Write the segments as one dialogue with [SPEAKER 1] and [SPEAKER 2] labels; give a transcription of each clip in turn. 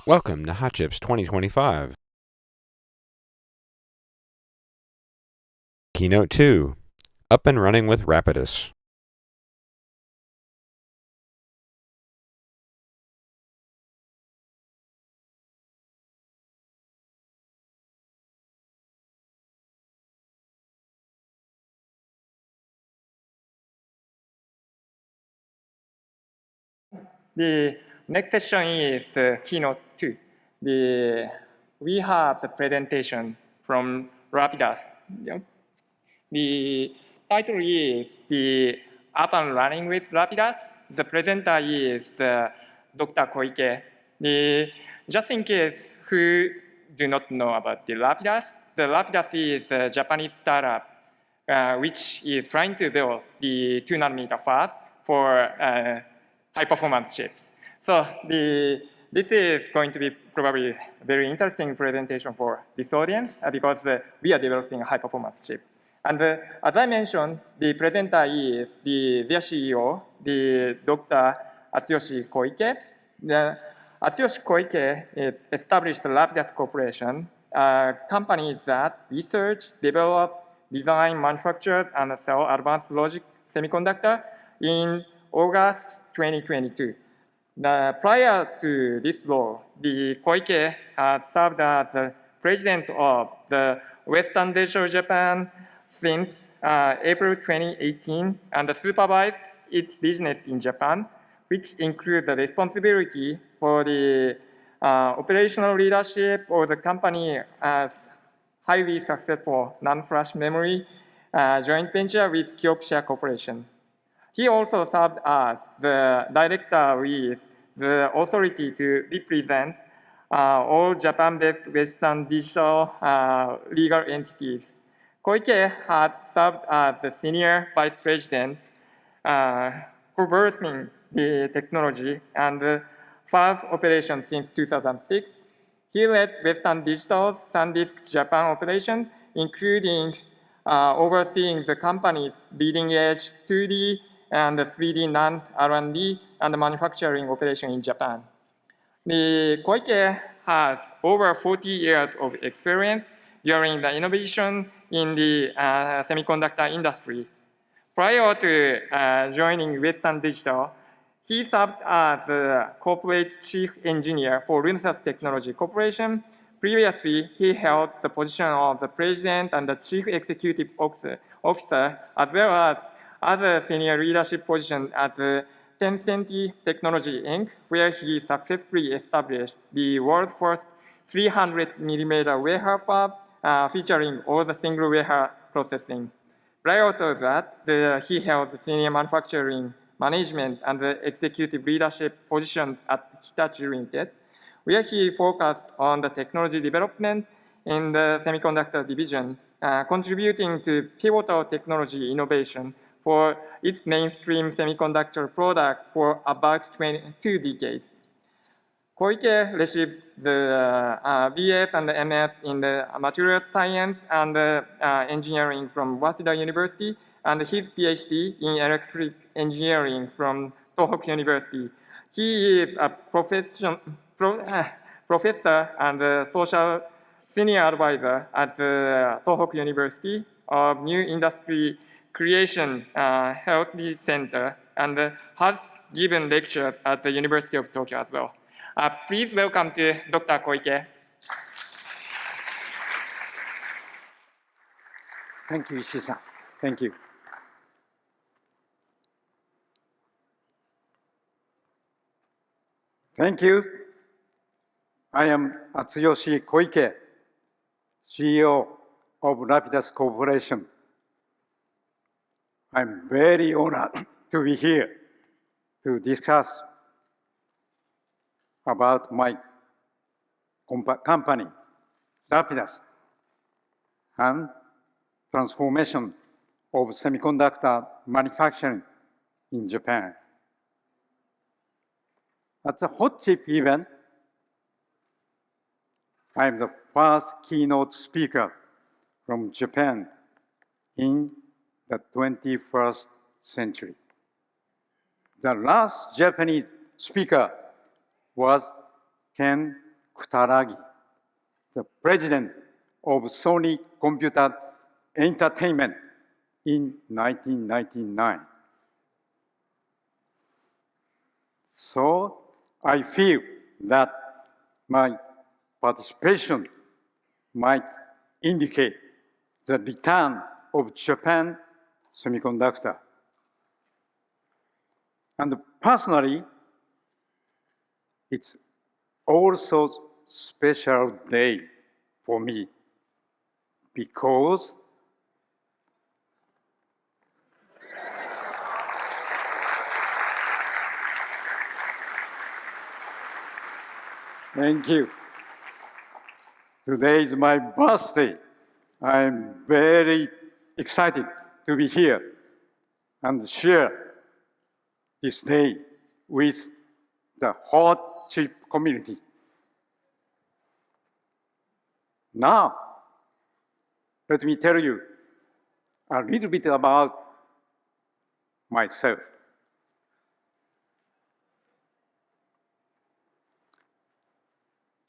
[SPEAKER 1] Welcome to Hot Chips 2025. Keynote 2, Up and Running with Rapidus.
[SPEAKER 2] The next session is Keynote 2. We have the presentation from Rapidus. The title is the Up and Running with Rapidus. The presenter is Dr. Koike. Just in case who do not know about the Rapidus is a Japanese startup which is trying to build the 2nm fast for high-performance chips. So this is going to be probably a very interesting presentation for this audience because we are developing a high-performance chip. And as I mentioned, the presenter is their CEO, Dr. Atsuyoshi Koike. Atsuyoshi Koike is established Rapidus Corporation, a company that research, develop, design, manufactures, and sell advanced logic semiconductor in August 2022. Prior to this role, the Koike has served as the president of the Western Digital Japan since April 2018 and supervised its business in Japan, which includes the responsibility for the operational leadership of the company as highly successful non-flash memory joint venture with Kioxia Corporation. He also served as the director with the authority to represent all Japan-based Western digital legal entities. Koike has served as the senior vice president overseeing the technology and fab operations since 2006. He led Western Digital's SanDisk Japan operations, including overseeing the company's leading-edge 2D and 3D NAND R&D and manufacturing operation in Japan. The Koike has over 40 years of experience during the innovation in the semiconductor industry. Prior to joining Western Digital, he served as the corporate chief engineer for Renesas Technology Corporation. Previously, he held the position of the president and the chief executive officer, as well as other senior leadership positions at the Tenstorrent Technology Inc., where he successfully established the world's first 300mm wafer fab, featuring all the single wafer processing. Prior to that, he held the senior manufacturing management and the executive leadership position at Hitachi Limited, where he focused on the technology development in the semiconductor division, contributing to pivotal technology innovation for its mainstream semiconductor product for about 2 decades. Koike received the BS and the MS in the materials science and engineering from Waseda University and his PhD in electric engineering from Tohoku University. He is a professor and social senior advisor at the Tohoku University of New Industry Creation Health Center and has given lectures at the University of Tokyo as well. Please welcome to Dr. Koike.
[SPEAKER 3] Thank you, Ishii-san. Thank you. Thank you. I am Atsuyoshi Koike, CEO of Rapidus Corporation. I'm very honored to be here to discuss about my company, Rapidus, and transformation of semiconductor manufacturing in Japan. At the Hot Chip event, I am the first keynote speaker from Japan in the 21st century. The last Japanese speaker was Ken Kutaragi, the president of Sony Computer Entertainment in 1999. So I feel that my participation might indicate the return of Japan Semiconductor. And personally, it's also special day for me because thank you. Today is my birthday. I'm very excited to be here and share this day with the hot chip community. Now, let me tell you a little bit about myself.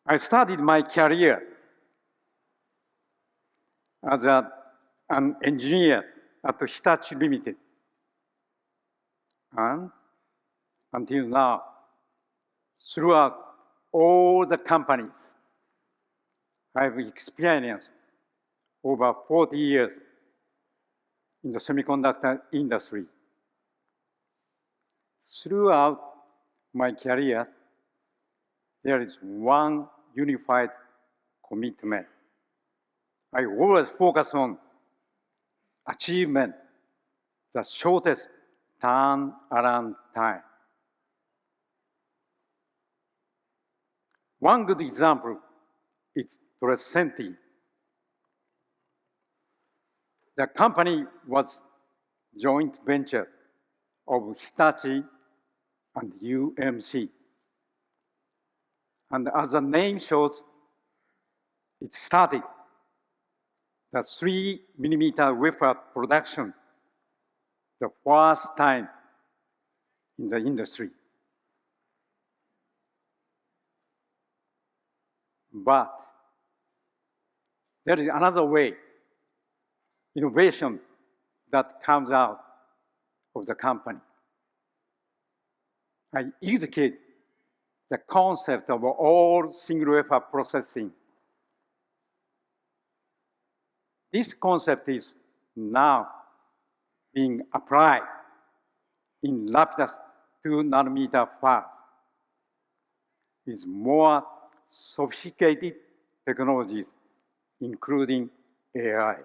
[SPEAKER 3] I started my career as an engineer at Hitachi Limited. And until now, throughout all the companies, I've experienced over 40 years in the semiconductor industry. Throughout my career, there is one unified commitment. I always focus on achievement, the shortest turnaround time. One good example is Tenstorrent. The company was joint venture of Hitachi and UMC. And as the name shows, it started the 3mm wafer production the first time in the industry. But there is another way, innovation that comes out of the company. I execute the concept of all single wafer processing. This concept is now being applied in Rapidus 2nm fab. It's more sophisticated technologies, including AI,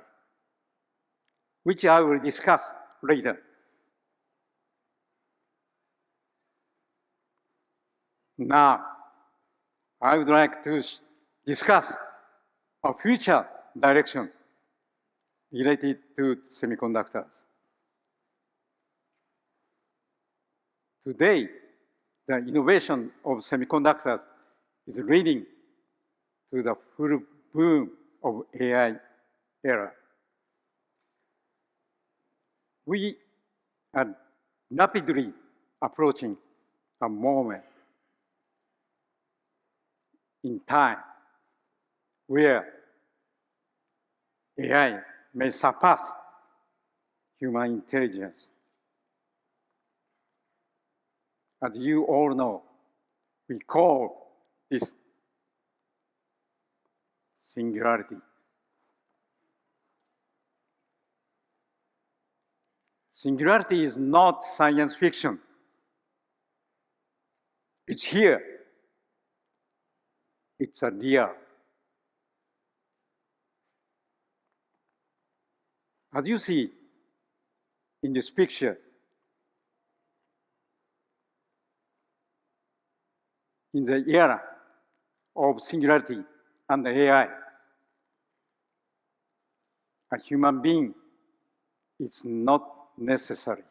[SPEAKER 3] which I will discuss later. Now, I would like to discuss a future direction related to semiconductors. Today, the innovation of semiconductors is leading to the full boom of AI era. We are rapidly approaching a moment in time where AI may surpass human intelligence. As you all know, we call this Singularity. Singularity is not science fiction. It's here. It's a real. As you see in this picture, in the era of singularity and AI, a human being is not necessary.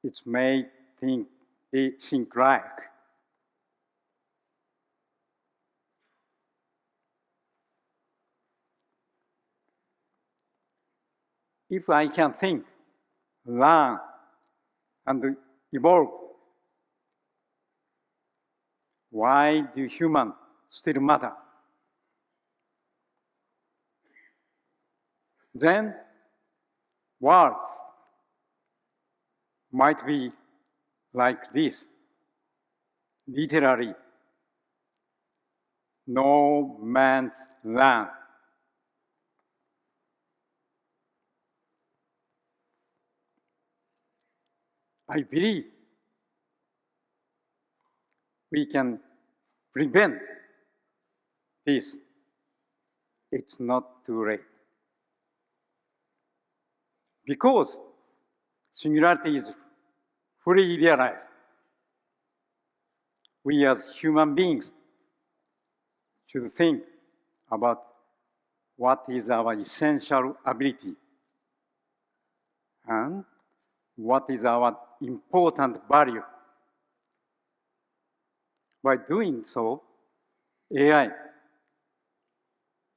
[SPEAKER 3] It may think like. If I can think, learn, and evolve, why do humans still matter? Then, world might be like this, literally, no man's land. I believe we can prevent this. It's not too late. Because singularity is fully realized, we as human beings should think about what is our essential ability and what is our important value. By doing so, AI,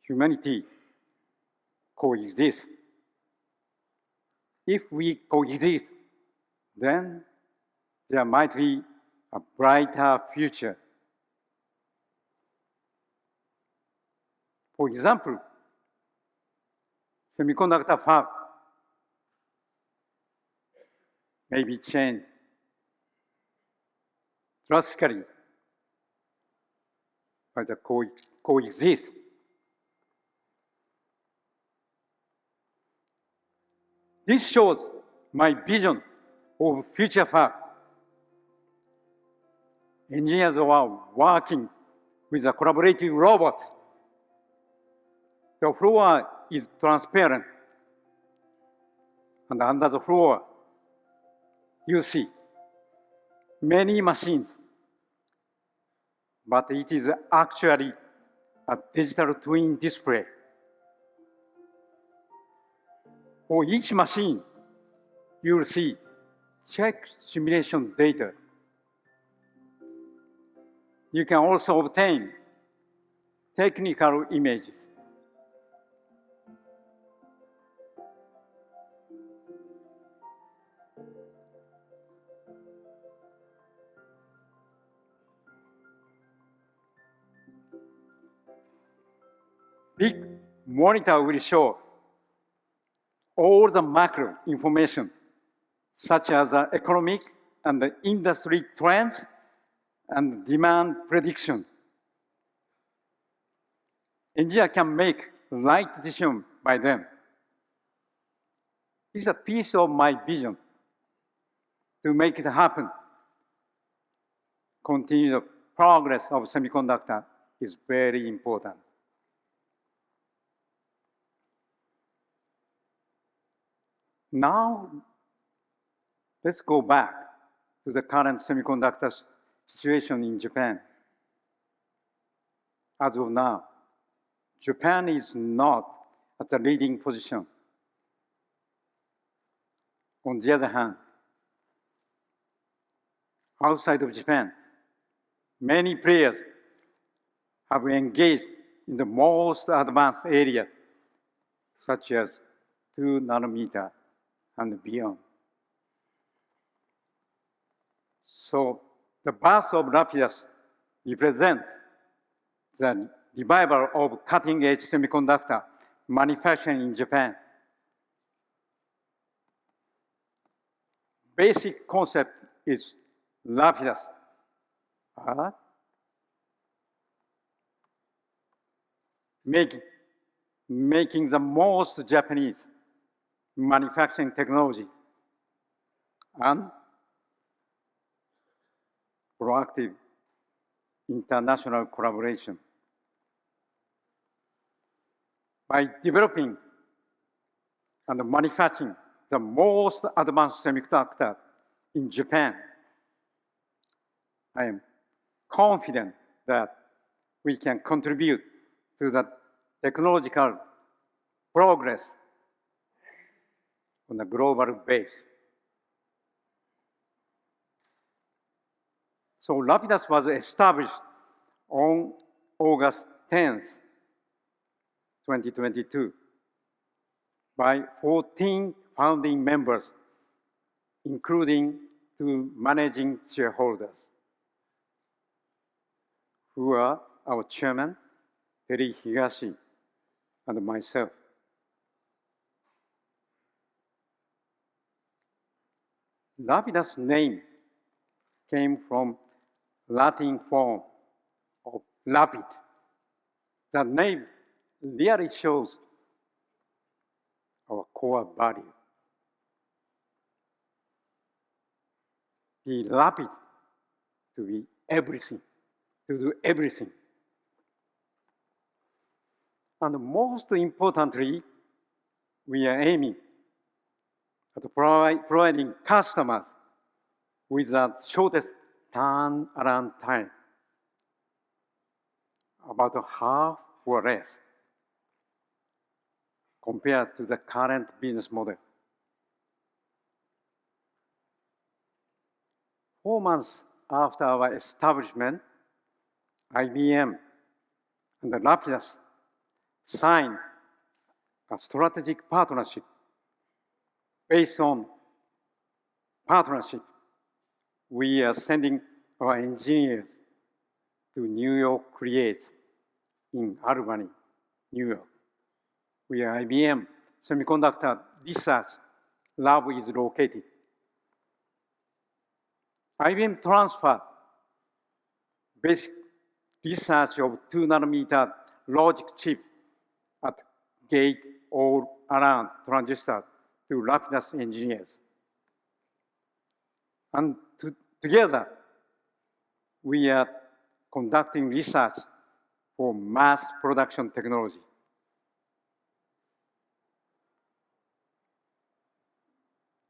[SPEAKER 3] humanity coexist. If we coexist, then there might be a brighter future. For example, semiconductor fab may be changed drastically by the coexist. This shows my vision of future fab. Engineers are working with a collaborative robot. The floor is transparent, and under the floor, you see many machines, but it is actually a digital twin display. For each machine, you will see check simulation data. You can also obtain technical images. Big monitor will show all the macro information, such as the economic and the industry trends and demand prediction. Engineer can make right decision by them. It's a piece of my vision to make it happen. Continued progress of semiconductor is very important. Now, let's go back to the current semiconductor situation in Japan. As of now, Japan is not at the leading position. On the other hand, outside of Japan, many players have engaged in the most advanced area, such as 2 nanometer and beyond. So the birth of Rapidus represents the revival of cutting-edge semiconductor manufacturing in Japan. Basic concept is Rapidus. Making the most Japanese manufacturing technology and proactive international collaboration. By developing and manufacturing the most advanced semiconductor in Japan, I am confident that we can contribute to the technological progress on a global base. So Rapidus was established on August 10th, 2022 by 14 founding members, including 2 managing shareholders. who are our chairman, Terry Higashi, and myself. Rapidus name came from Latin form of rapid. The name really shows our core value. Be rapid to be everything, to do everything. And most importantly, we are aiming at providing customers with the shortest turnaround time, about half or less, compared to the current business model. 4 months after our establishment, IBM and Rapidus signed a strategic partnership. Based on partnership, we are sending our engineers to New York Create in Albany, New York, where IBM Semiconductor Research Lab is located. IBM transferred basic research of 2-nanometer logic chip at gate-all-around transistor to Rapidus engineers. And together, we are conducting research for mass production technology.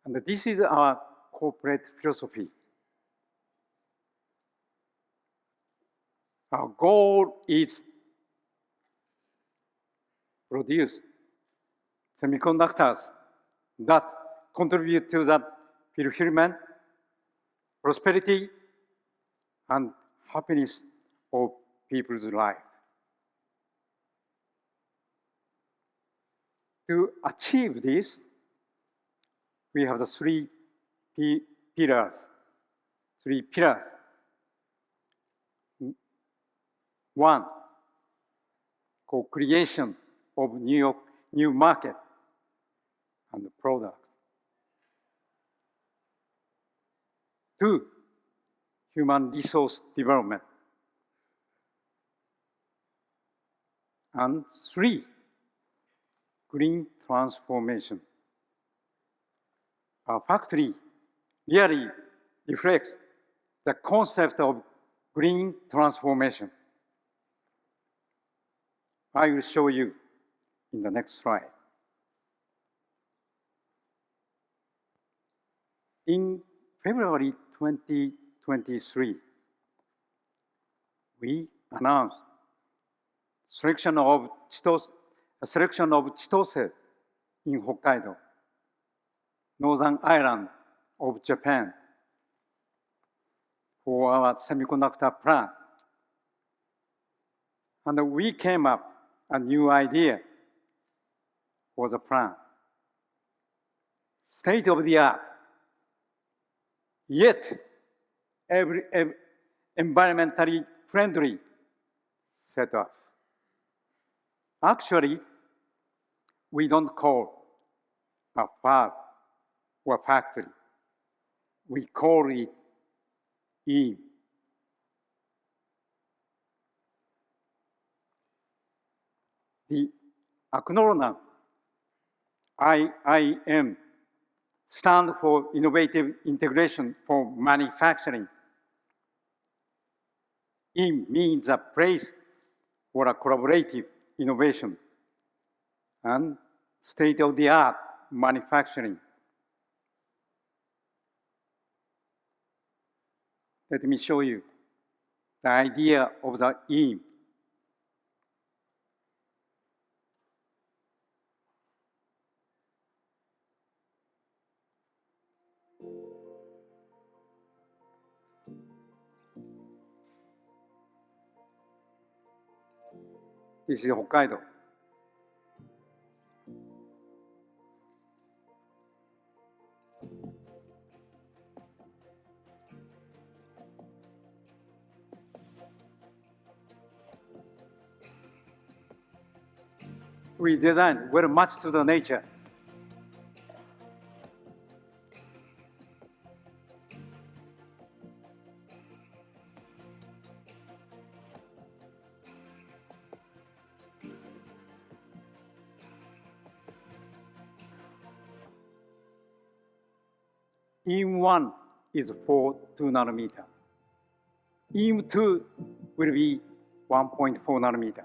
[SPEAKER 3] And this is our corporate philosophy. Our goal is produce semiconductors that contribute to the fulfillment, prosperity, and happiness of people's life. To achieve this, we have the three pillars. One, co-creation of new market and product. Two, human resource development. And three, green transformation. Our factory really reflects the concept of green transformation. I will show you in the next slide. In February 2023, we announced selection of Chitose in Hokkaido, northern island of Japan, for our semiconductor plant. And we came up a new idea for the plant. State-of-the-art, yet environmentally friendly setup. Actually, we don't call a fab or factory. We call it E. The acronym IIM stands for Innovative Integration for Manufacturing. E means a place for a collaborative innovation and state-of-the-art manufacturing. Let me show you the idea of the E. This is Hokkaido. we designed very much to the nature. EM1 is for 2 nanometer. EM2 will be 1.4 nanometer.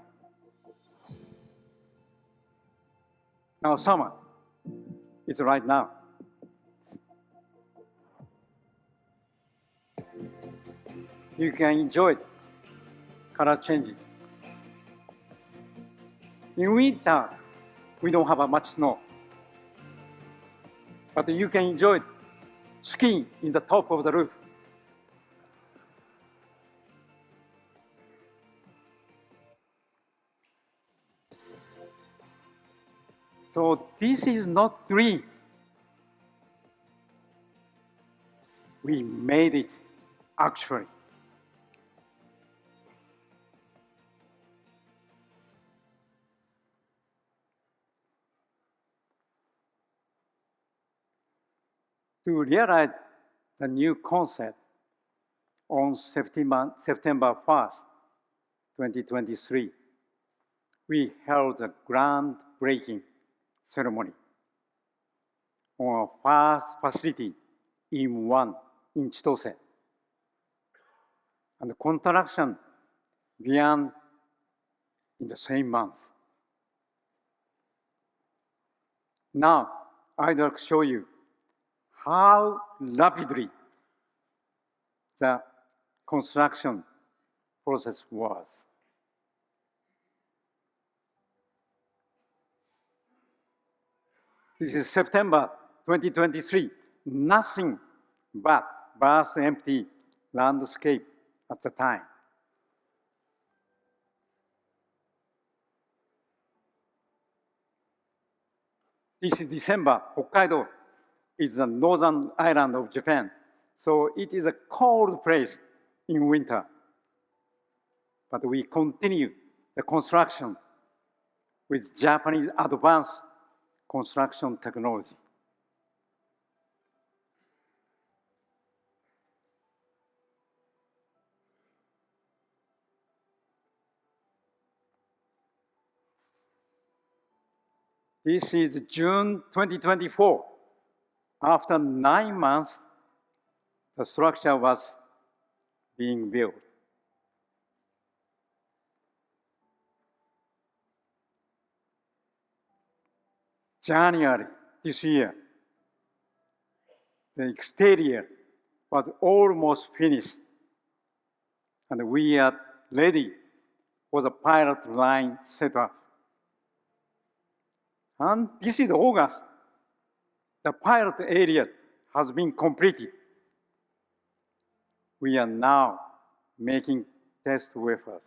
[SPEAKER 3] Now summer is right now. You can enjoy color changes. In winter, we don't have much snow, but you can enjoy skiing in the top of the roof. So this is not dream. We made it actually. To realize the new concept on September 1st, 2023, we held a groundbreaking ceremony on our first facility in Chitose. And the construction began in the same month. Now, I'd like to show you how rapidly the construction process was. This is September 2023, nothing but vast empty landscape at the time. This is December. Hokkaido is the northern island of Japan, so it is a cold place in winter. But we continue the construction with Japanese advanced construction technology. This is June 2024. After 9 months, the structure was being built. January this year, the exterior was almost finished, and we are ready for the pilot line setup. And this is August. The pilot area has been completed. We are now making test wafers.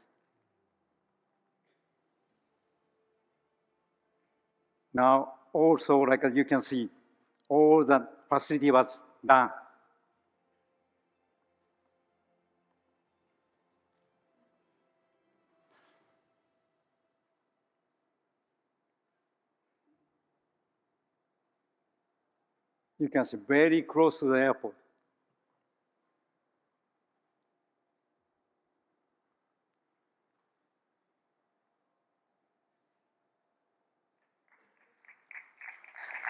[SPEAKER 3] Now, also, like you can see, all the facility was done. You can see very close to the airport.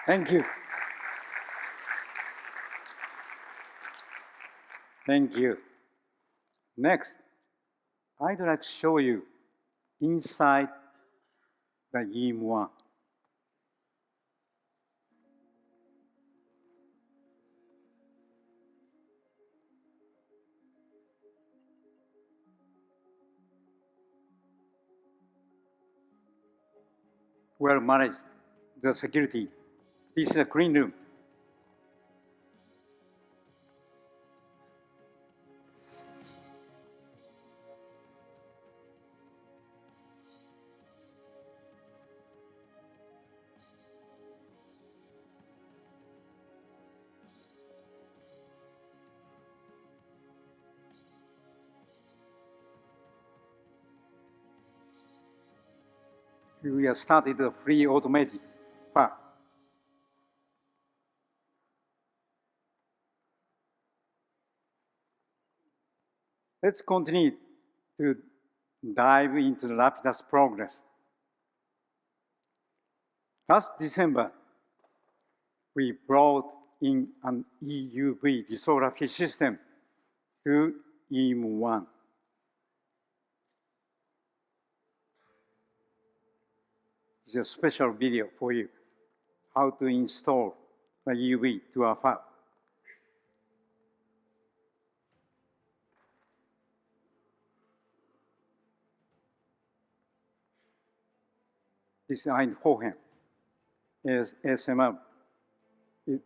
[SPEAKER 3] Thank you. Thank you. Next, I'd like to show you inside the EM1. Well managed, the security. This is a clean room. we have started the free automatic fab. Let's continue to dive into the Rapidus progress. Last December, we brought in an EUV lithography system to EM1. It's a special video for you, how to install the EUV to our fab. This Eindhoven is SMR. It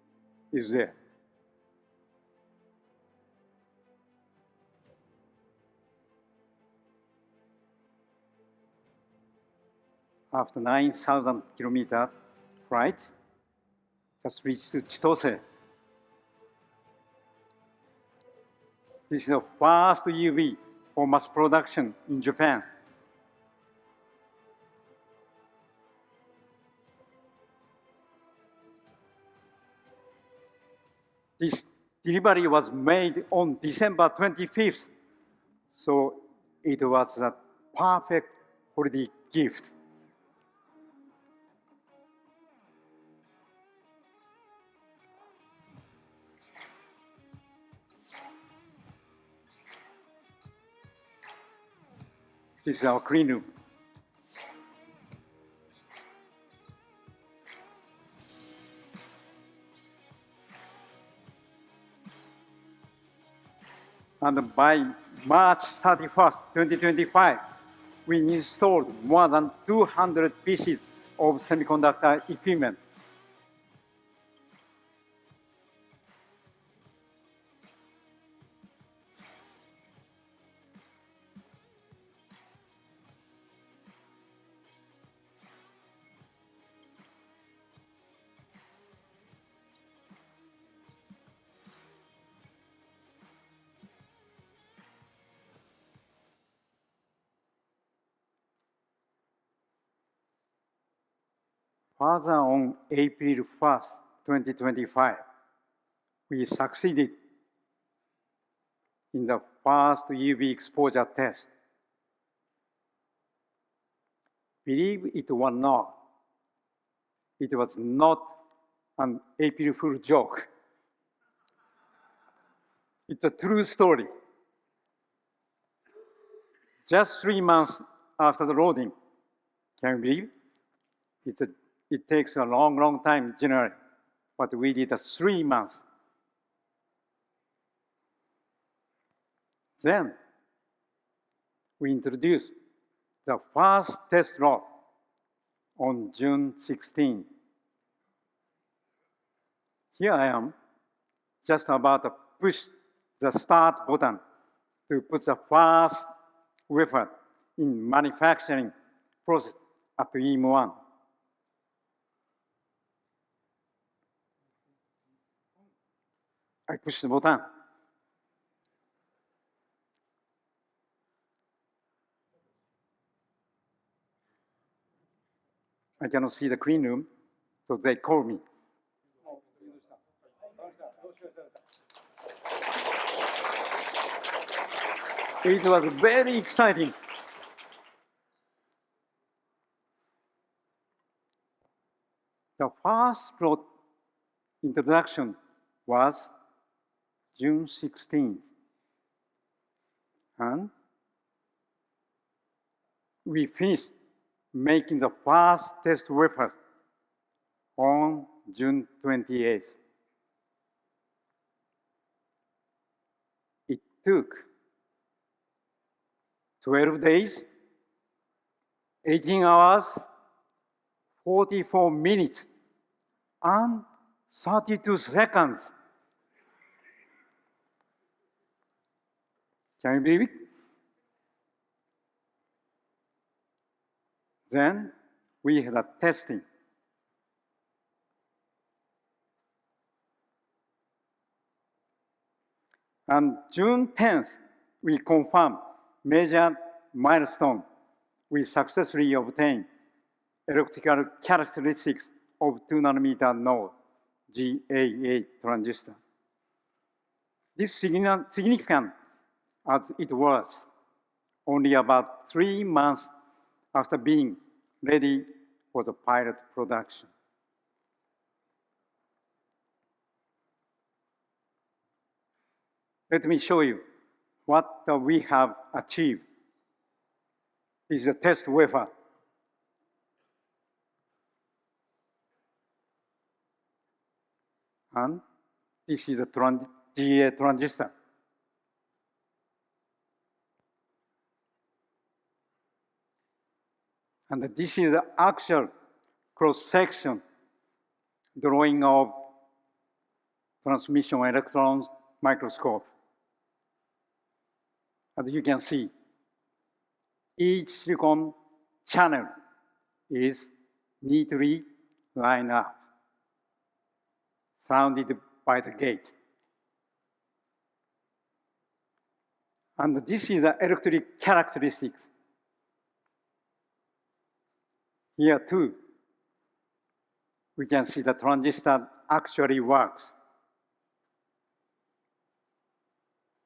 [SPEAKER 3] is there. After 9,000 kilometer flight, just reached to Chitose. This is the first EUV for mass production in Japan. This delivery was made on December 25th, so it was a perfect holiday gift. This is our clean room. And by March 31st, 2025, we installed more than 200 pieces of semiconductor equipment. Further on April 1st, 2025, we succeeded in the first UV exposure test. Believe it or not, it was not an April Fool joke. It's a true story. Just 3 months after the loading, can you believe? It takes a long, long time generally, but we did 3 months. Then we introduced the first test lot on June 16. Here I am, just about to push the start button to put the first wafer in manufacturing process at EM1. I push the button. I cannot see the clean room, so they call me. It was very exciting. The first plot introduction was June 16th. And we finished making the first test wafers on June 28th. It took 12 days, 18 hours, 44 minutes, and 32 seconds. Can you believe it? Then we had a testing. And June 10th, we confirmed major milestone. We successfully obtained electrical characteristics of 2-nanometer node GA8 transistor. This significant as it was only about 3 months after being ready for the pilot production. Let me show you what we have achieved. This is a test wafer. And this is a GA transistor. And this is the actual cross-section drawing of transmission electrons microscope. As you can see, each silicon channel is neatly lined up, surrounded by the gate. And this is the electric characteristics. Here too, we can see the transistor actually works.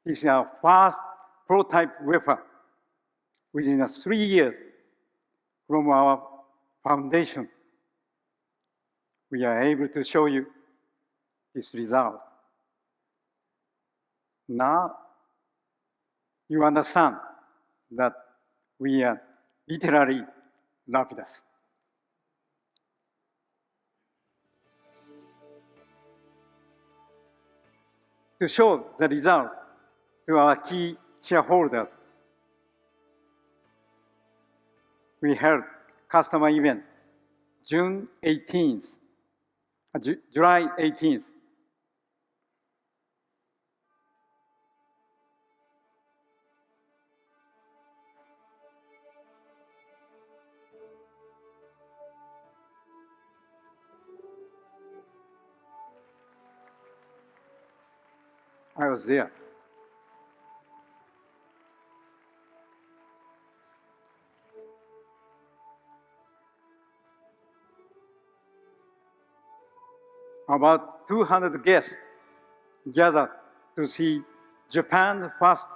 [SPEAKER 3] This is our first prototype wafer within 3 years from our foundation. We are able to show you this result. Now, you understand that we are literally Rapidus. To show the result to our key shareholders, we held customer event July 18th. I was there. About 200 guests gathered to see Japan's first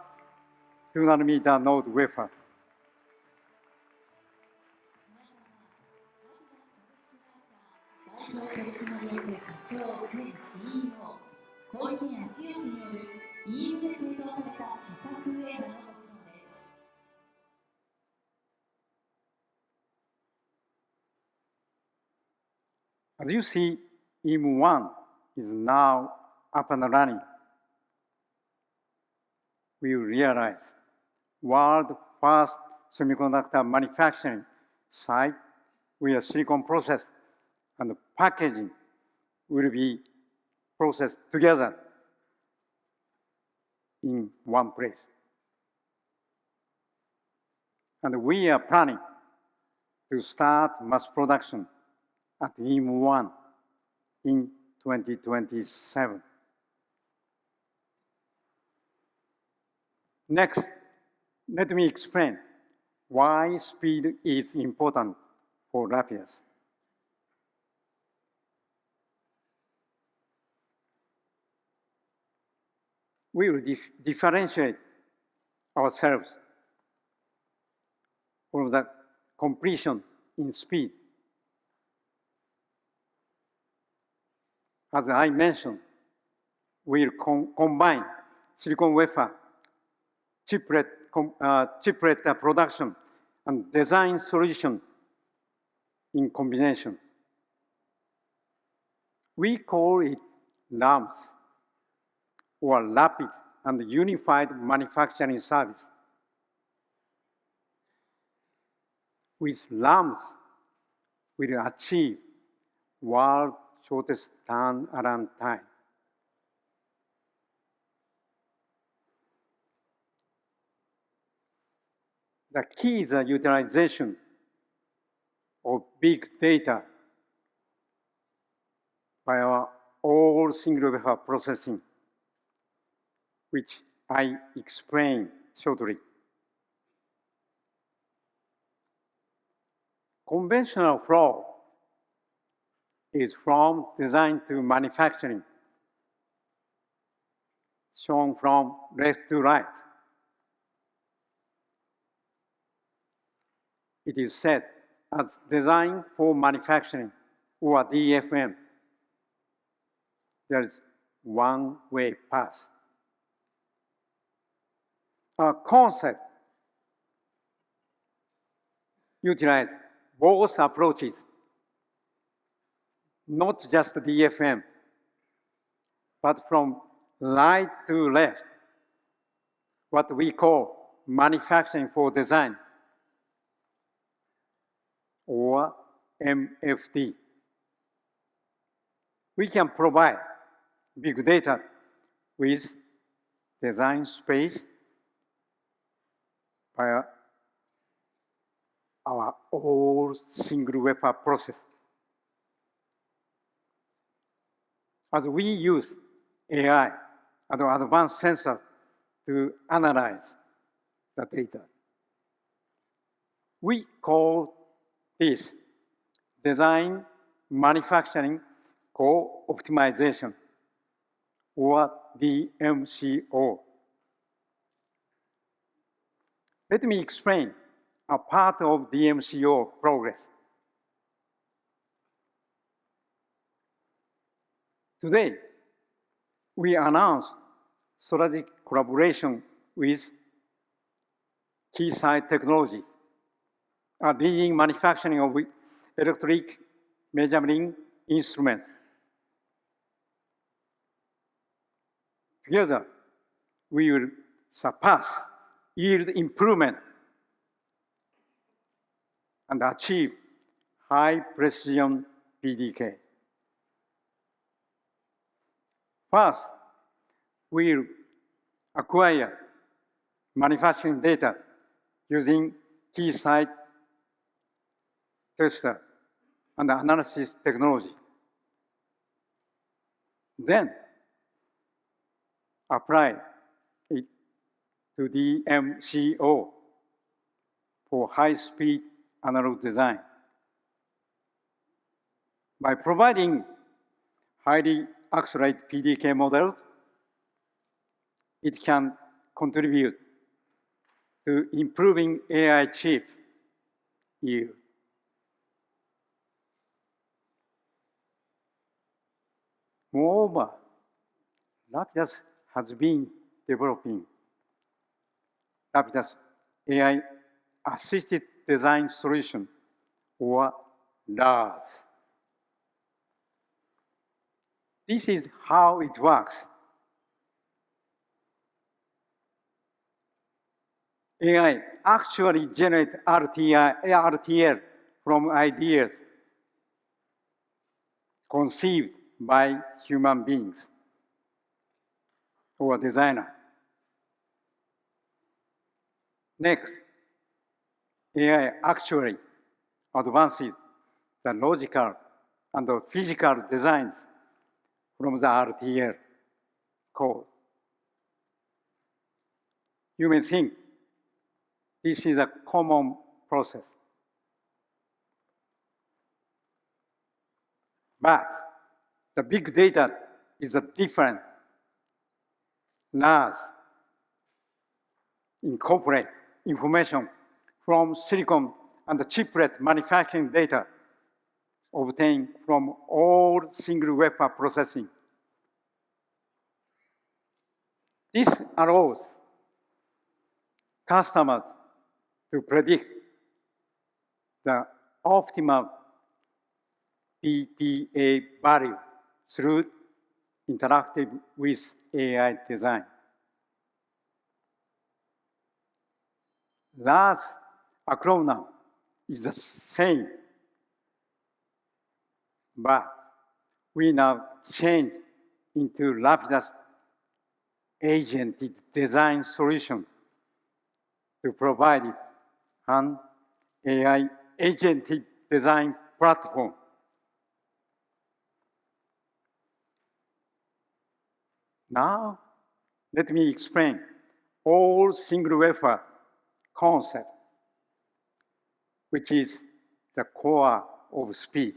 [SPEAKER 3] 2-nanometer node wafer.
[SPEAKER 4] Koike Atsuyoshi による EU で製造された試作ウェアのご披露です。
[SPEAKER 3] As you see, EM1 is now up and running. We realize world first semiconductor manufacturing site where silicon process and packaging will be processed together in one place. And we are planning to start mass production at EM1 in 2027. Next, let me explain why speed is important for Rapidus. We will differentiate ourselves from the completion in speed. As I mentioned, we will combine silicon wafer, chiplet production, and design solution in combination. We call it RAMS, or Rapid and Unified Manufacturing Service. With RAMS, we will achieve world shortest turnaround time. The key is the utilization of big data by our all single wafer processing, which I explain shortly. conventional flow is from design to manufacturing, shown from left to right. It is said as design for manufacturing, or DFM. There is one-way path. Our concept utilizes both approaches, not just DFM, but from right to left, what we call manufacturing for design, or MFD. We can provide big data with design space by our all single wafer process. As we use AI and advanced sensors to analyze the data, we call this design manufacturing co-optimization, or DMCO. Let me explain a part of DMCO progress. Today, we announced strategic collaboration with Keysight Technology, a leading manufacturing of electric measuring instruments. Together, we will surpass yield improvement and achieve high precision PDK. First, we will acquire manufacturing data using Keysight tester and analysis technology. Then, apply it to DMCO for high-speed analog design. By providing highly accelerated PDK models, it can contribute to improving AI chip yield. Moreover, Rapidus has been developing Rapidus AI Assisted Design Solution, or RAS. This is how it works. AI actually generates RTL from ideas conceived by human beings or designer. Next, AI actually advances the logical and the physical designs from the RTL code. You may think this is a common process. But the big data is a different. RAS incorporate information from silicon and the chiplet manufacturing data obtained from all single wafer processing. This allows customers to predict the optimal PPA value through interactive with AI design. RAS acronym is the same, but we now change into Rapidus agented design solution to provide it an AI agented design platform. Now, let me explain all single wafer concept, which is the core of speed.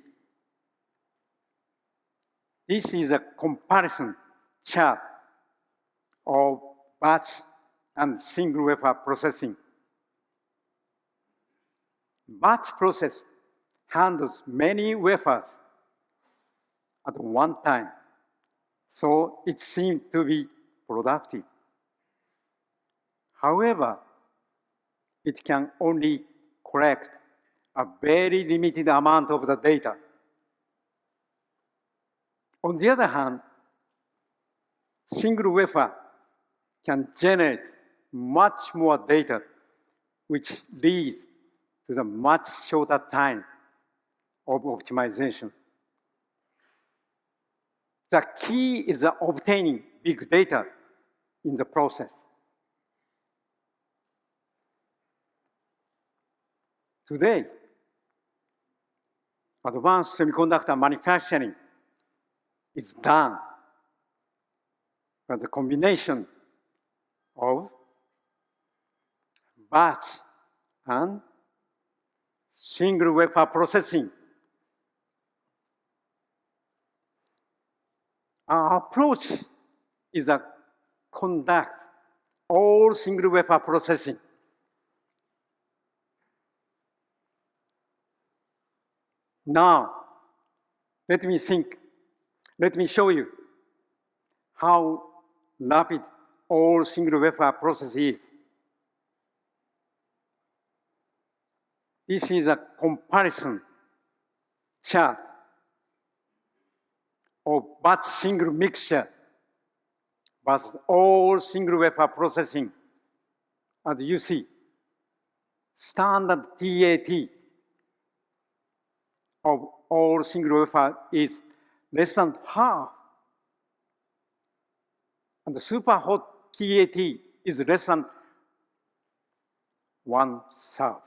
[SPEAKER 3] This is a comparison chart of batch and single wafer processing. Batch process handles many wafers at one time, so it seems to be productive. However, it can only collect a very limited amount of the data. On the other hand, single wafer can generate much more data, which leads to the much shorter time of optimization. The key is obtaining big data in the process. Today, advanced semiconductor manufacturing is done by the combination of batch and single wafer processing. Our approach is to conduct all single wafer processing. Now, let me show you how rapid all single wafer process is. This is a comparison chart of batch single mixture versus all single wafer processing. As you see, standard TAT of all single wafer is less than half. And the super hot TAT is less than 1/3.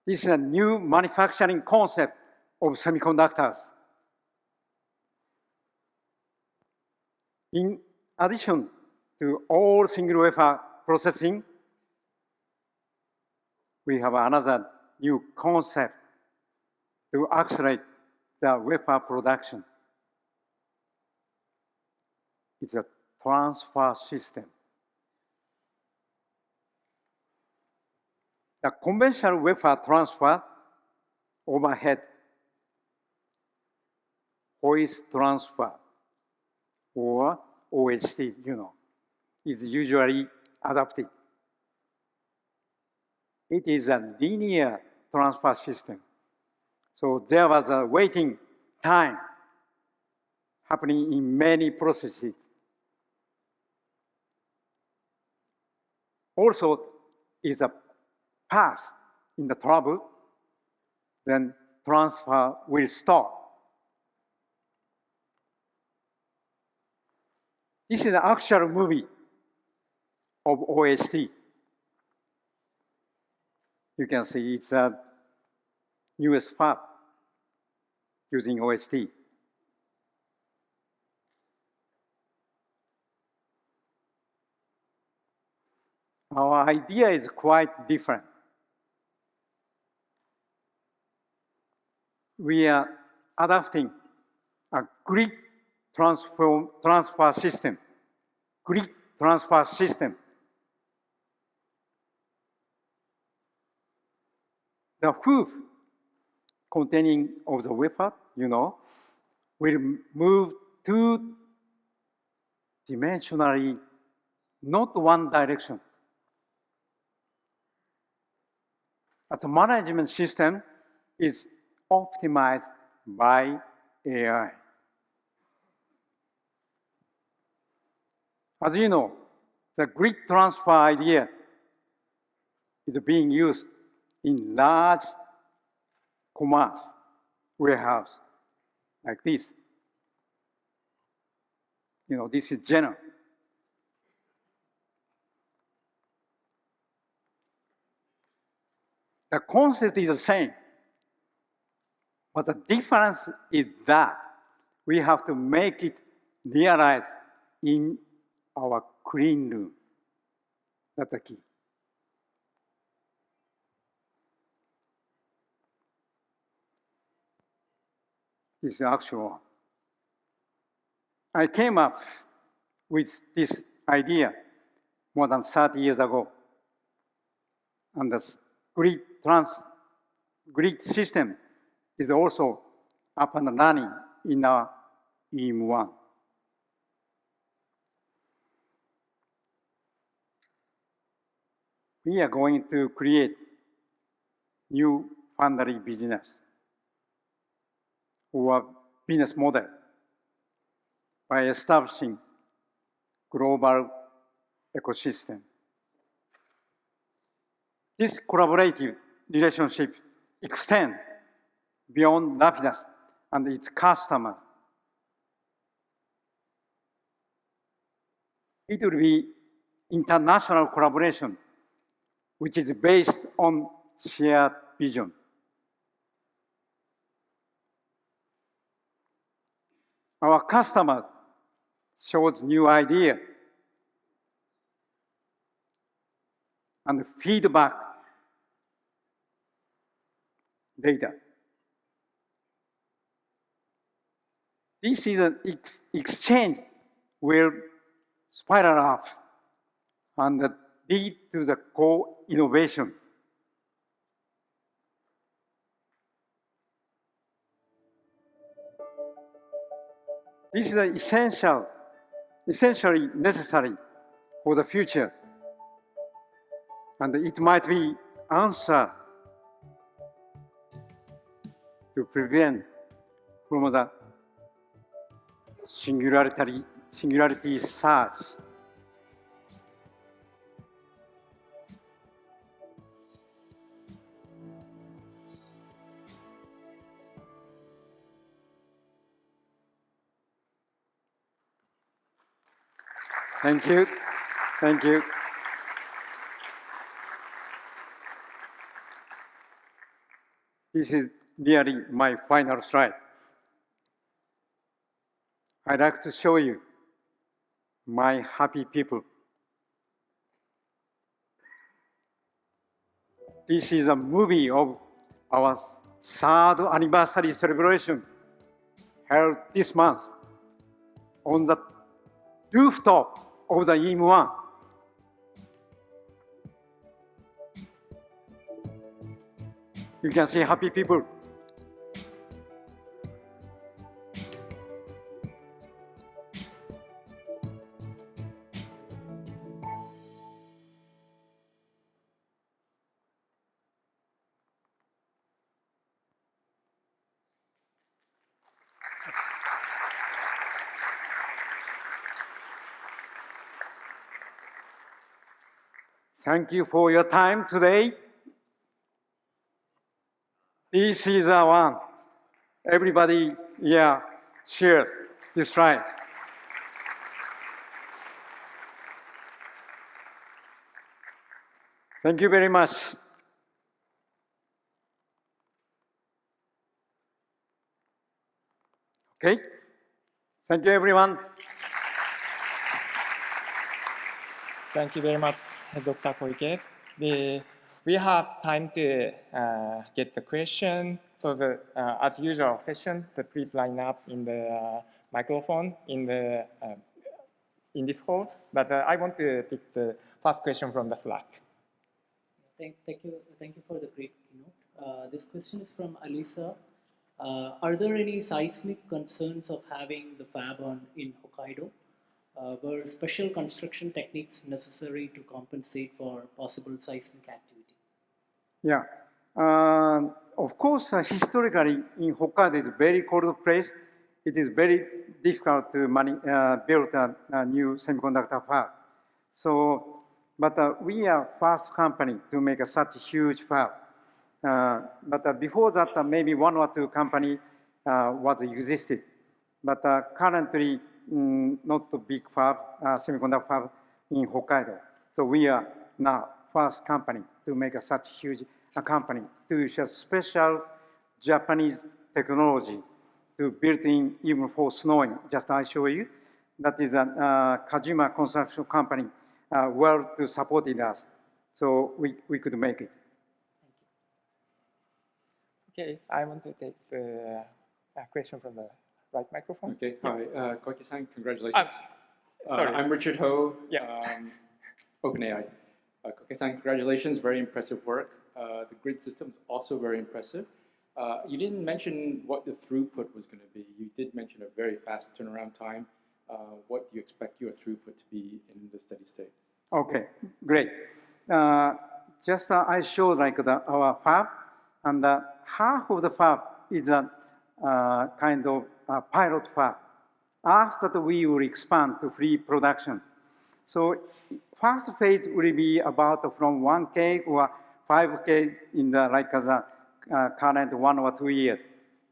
[SPEAKER 3] This is a new manufacturing concept of semiconductors. In addition to all single wafer processing, we have another new concept to accelerate the wafer production. It's a transfer system. The conventional wafer transfer overhead hoist transfer, or OHT, is usually adopted. It is a linear transfer system. So there was a waiting time happening in many processes. Also, is a path in the trouble, then transfer will stop. This is an actual movie of OST. You can see it's a newest fab using OST. Our idea is quite different. We are adopting a grid transfer system. Grid transfer system. The hoop containing of the wafer, will move two-dimensionally, not one direction. But the management system is optimized by AI. As you know, the grid transfer idea is being used in large commerce warehouse like this. This is general. The concept is the same, but the difference is that we have to make it realized in our clean room. That's the key. this actual one. I came up with this idea more than 30 years ago. And the grid system is also up and running in our EM1. We are going to create new foundry business or business model by establishing global ecosystem. This collaborative relationship extends beyond Rapidus and its customers. It will be international collaboration, which is based on shared vision. Our customers shows new idea and feedback data. This is an exchange will spiral up and lead to the co-innovation. This is essentially necessary for the future, and it might be answer to prevent from the singularity surge. Thank you. Thank you. This is nearly my final slide. I'd like to show you my happy people. This is a movie of our 3rd anniversary celebration held this month on the rooftop of the EM1. You can see happy people. Thank you for your time today. This is the one. Everybody, cheers this slide. Thank you very much. Okay? Thank you, everyone.
[SPEAKER 2] Thank you very much, Dr. Koike. We have time to get the question. So as usual session, please line up in the microphone in this hall. But I want to pick the first question from the Slack.
[SPEAKER 5] Thank you for the great keynote. This question is from Alisa. Are there any seismic concerns of having the fab in Hokkaido? Were special construction techniques necessary to compensate for possible seismic activity?
[SPEAKER 3] Yeah. Of course, historically, in Hokkaido is a very cold place. It is very difficult to build a new semiconductor fab. So, but we are first company to make such a huge fab. But before that, maybe one or two company was existed. But currently, not a big fab, semiconductor fab in Hokkaido. So we are now first company to make such huge company to use a special Japanese technology to build in even for snowing. Just I show you. That is a Kajima construction company well to supported us. So we could make it.
[SPEAKER 2] Okay, I want to take the A question from the right microphone.
[SPEAKER 6] Okay, hi, Koike-san, congratulations.
[SPEAKER 2] Sorry.
[SPEAKER 6] I'm Richard Ho,
[SPEAKER 2] Yeah.
[SPEAKER 6] OpenAI. Koike-san, congratulations, very impressive work. The grid system is also very impressive. You didn't mention what the throughput was going to be. You did mention a very fast turnaround time. What do you expect your throughput to be in the steady state?
[SPEAKER 3] Okay, great. Just I showed like our fab, and half of the fab is a kind of pilot fab. After that, we will expand to free production. So first phase will be about from 1K or 5K in the like the current 1 or 2 years.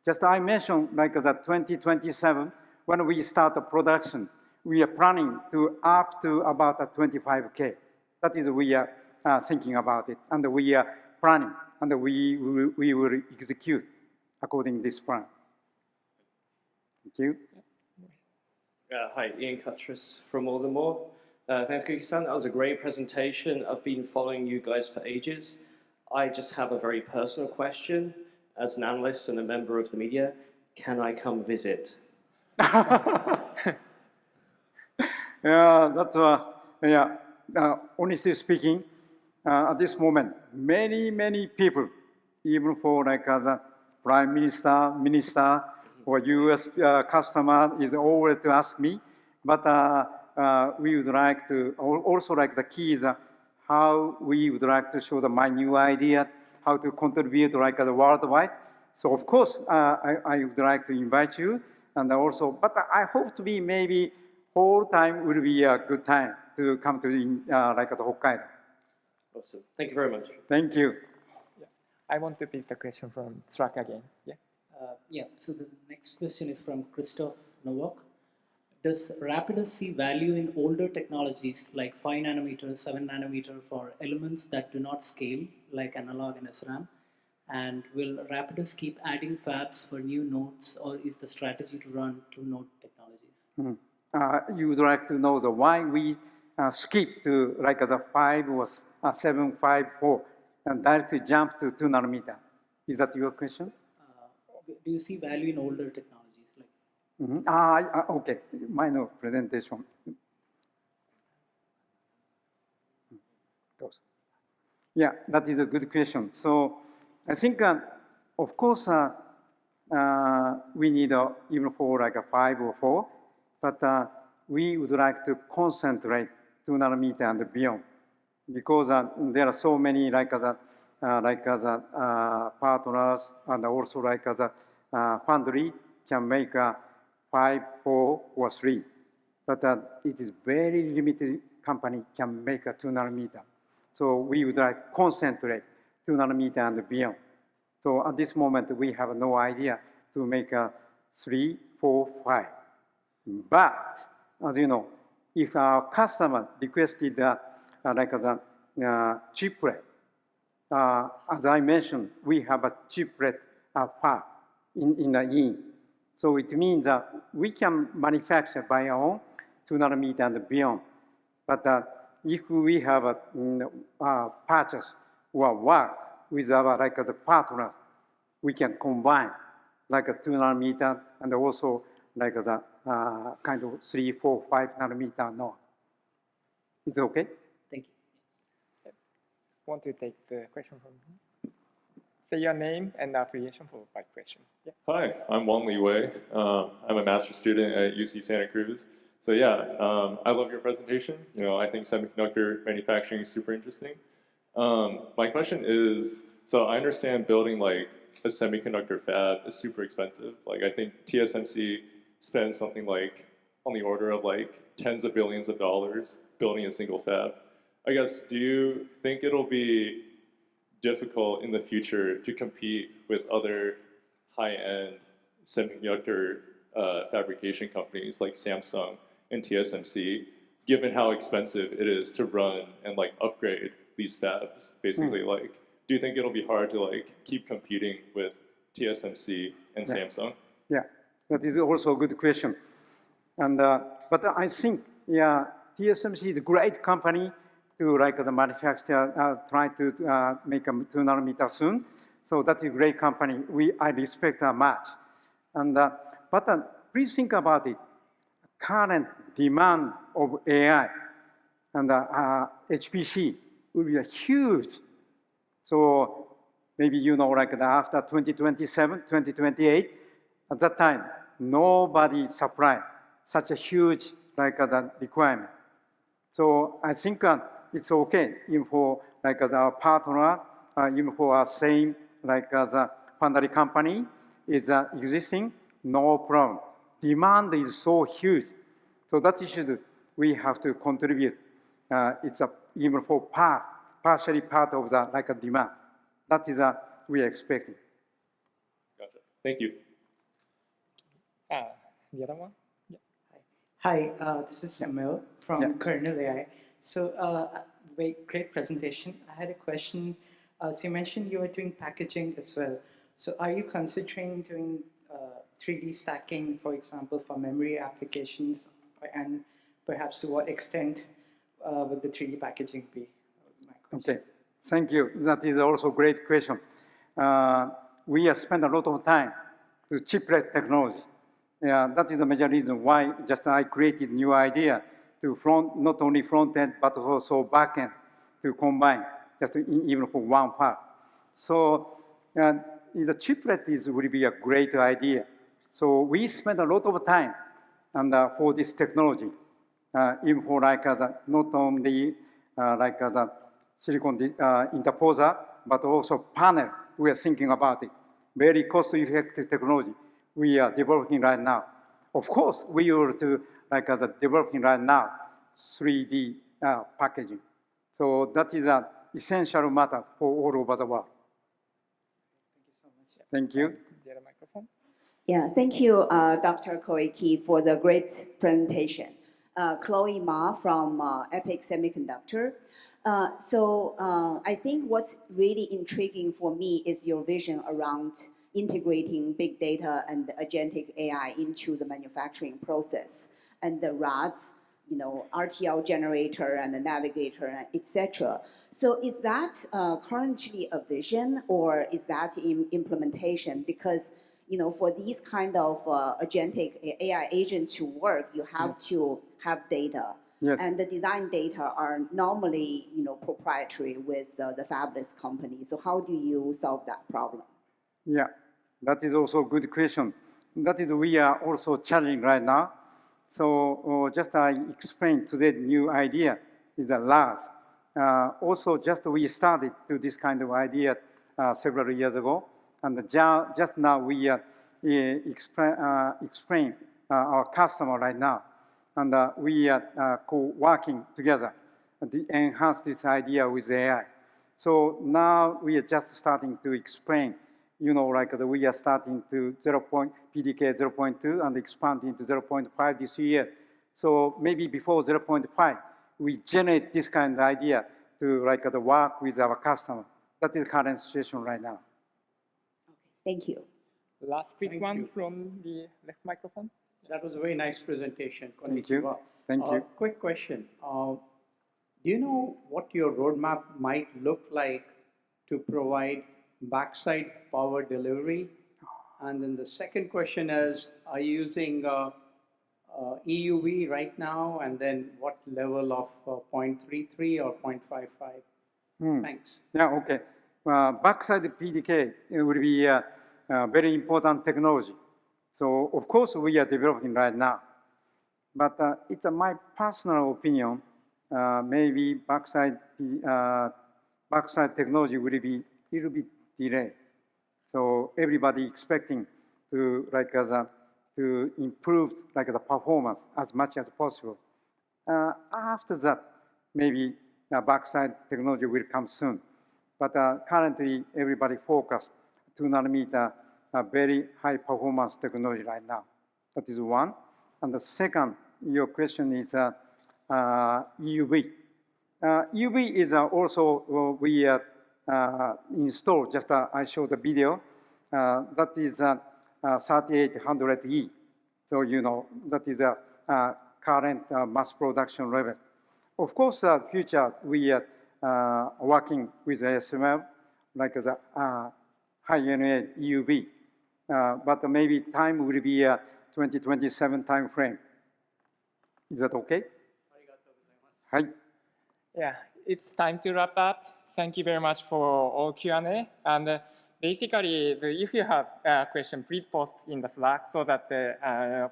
[SPEAKER 3] Just I mentioned like the 2027 when we start the production, we are planning to up to about 25K. That is we are thinking about it, and we are planning, and we will execute according to this plan. Thank you.
[SPEAKER 7] Hi, Ian Cuttress from Aldermore. Thanks, Koike-san. That was a great presentation. I've been following you guys for ages. I just have a very personal question. As an analyst and a member of the media, can I come visit?
[SPEAKER 3] Yeah, that's honestly speaking, at this moment, many people, even for like the prime minister, or U.S. customer is always to ask me, but we would like to also like the key is how we would like to show my new idea, how to contribute like the worldwide. So of course, I would like to invite you, and also, but I hope to be maybe whole time will be a good time to come to like the Hokkaido.
[SPEAKER 7] Awesome. Thank you very much.
[SPEAKER 3] Thank you.
[SPEAKER 2] Yeah. I want to pick the question from Track again. Yeah.
[SPEAKER 5] So the next question is from Christoph Nowak. Does Rapidus see value in older technologies like 5 nanometer, 7 nanometer for elements that do not scale, like analog and SRAM? And will Rapidus keep adding fabs for new nodes, or is the strategy to run 2-node technologies?
[SPEAKER 3] You would like to know the why we skip to like the 5 or 7, 5, 4, and directly jump to 2 nanometer. Is that your question?
[SPEAKER 5] Do you see value in older technologies?
[SPEAKER 3] Okay, minor presentation. Yeah, that is a good question. So I think, of course, we need even for like a 5 or 4, but we would like to concentrate 2 nanometer and beyond, because there are so many like partners, and also like foundry can make a 5, 4, or 3, but it is very limited company can make a 2 nanometer. So we would like to concentrate 2 nanometer and beyond. So at this moment, we have no idea to make a 3, 4, 5. But as you know, if our customer requested like the chiplet, as I mentioned, we have a chiplet fab in the in. So it means that we can manufacture by our own 2 nanometer and beyond. But if we have a purchase or work with our like the partners, we can combine like a 2 nanometer and also like the kind of 3, 4, 5 nanometer node. Is it okay?
[SPEAKER 5] Thank you.
[SPEAKER 2] Want to take the question from me? Say your name and affiliation followed by question. Yeah.
[SPEAKER 8] Hi, I'm Wang Li Wei. I'm a master's student at UC Santa Cruz. So yeah, I love your presentation. You know, I think semiconductor manufacturing is super interesting. My question is, so I understand building like a semiconductor fab is super expensive. Like I think TSMC spends something like on the order of like tens of billions of dollars building a single fab. I guess, do you think it'll be difficult in the future to compete with other high-end semiconductor fabrication companies like Samsung and TSMC, given how expensive it is to run and like upgrade these fabs? Basically, like, do you think it'll be hard to like keep competing with TSMC and Samsung? Yeah,
[SPEAKER 3] that is also a good question. And but I think TSMC is a great company to like the manufacturer try to make a 2 nanometer soon. So that's a great company. I respect much. But please think about it. Current demand of AI and HPC will be huge. So maybe after 2027, 2028, at that time, nobody supply such a huge requirement. So I think it's okay even for our partner, even for our same the foundry company is existing, no problem. Demand is so huge. So that issue we have to contribute. It's even for partially part of the demand. That is we are expecting.
[SPEAKER 8] Gotcha. Thank you.
[SPEAKER 2] The other one? Yeah.
[SPEAKER 9] Hi, this is Samil from Kernel AI. So, very great presentation. I had a question. So you mentioned you were doing packaging as well. So are you considering doing 3D stacking, for example, for memory applications? And perhaps to what extent would the 3D packaging be?
[SPEAKER 3] Okay, thank you. That is also a great question. We have spent a lot of time to chiplet technology. That is the major reason why I created new idea to not only front end, but also back end to combine even for one part. So the chiplet will be a great idea. So we spend a lot of time for this technology, even for not only the silicon interposer, but also panel. We are thinking about it. Very cost-effective technology we are developing right now. Of course, we are developing right now 3D packaging. So that is an essential matter for all over the world.
[SPEAKER 9] Thank you so much.
[SPEAKER 3] Thank you.
[SPEAKER 2] The other microphone.
[SPEAKER 10] Yeah, thank you, Dr. Koike, for the great presentation. Chloe Ma from Epic Semiconductor. I think what's really intriguing for me is your vision around integrating big data and agentic AI into the manufacturing process and the RADs, RTL generator and the navigator, etc. So is that currently a vision or is that in implementation? Because for these kind of agentic AI agents to work, you have to have data.
[SPEAKER 3] Yes.
[SPEAKER 10] And the design data are normally, proprietary with the fabless company. So how do you solve that problem?
[SPEAKER 3] Yeah, that is also a good question. That is we are also challenging right now. So I explained today new idea is the LAS. Also, we started to this kind of idea several years ago, and just now we explain our customer right now, and we are co-working together to enhance this idea with AI. So now we are just starting to explain. We are starting to PDK 0.2 and expanding to 0.5 this year. So maybe before 0.5, we generate this kind of idea to work with our customer. That is the current situation right now.
[SPEAKER 10] Okay, thank you.
[SPEAKER 2] Last quick one from the left microphone.
[SPEAKER 9] That was a very nice presentation.
[SPEAKER 3] Thank you. Thank you.
[SPEAKER 9] Quick question. Do you know what your roadmap might look like to provide backside power delivery? And then the second question is, are you using EUV right now? And then what level of 0.33 or 0.55? Thanks.
[SPEAKER 3] Yeah, okay. Backside PDK will be a very important technology. So, of course, we are developing right now. But it's my personal opinion, maybe backside technology will be a little bit delayed. So everybody expecting to to improve the performance as much as possible. After that, maybe backside technology will come soon. But currently, everybody focus 2 nanometer, very high performance technology right now. That is one. And the second, your question is EUV. EUV is also we installed. I showed the video. That is 3800E. So that is a current mass production level. Of course, future we are working with ASML, the high NA EUV. but maybe time will be 2027 time frame. Is that okay?
[SPEAKER 2] Yeah, it's time to wrap up. Thank you very much for all Q&A. And basically, if you have a question, please post in the Slack so that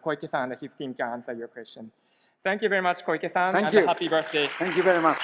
[SPEAKER 2] Koike-san and his team can answer your question. Thank you very much, Koike-san,
[SPEAKER 3] Thank
[SPEAKER 2] and
[SPEAKER 3] you.
[SPEAKER 2] happy birthday.
[SPEAKER 3] Thank you very much.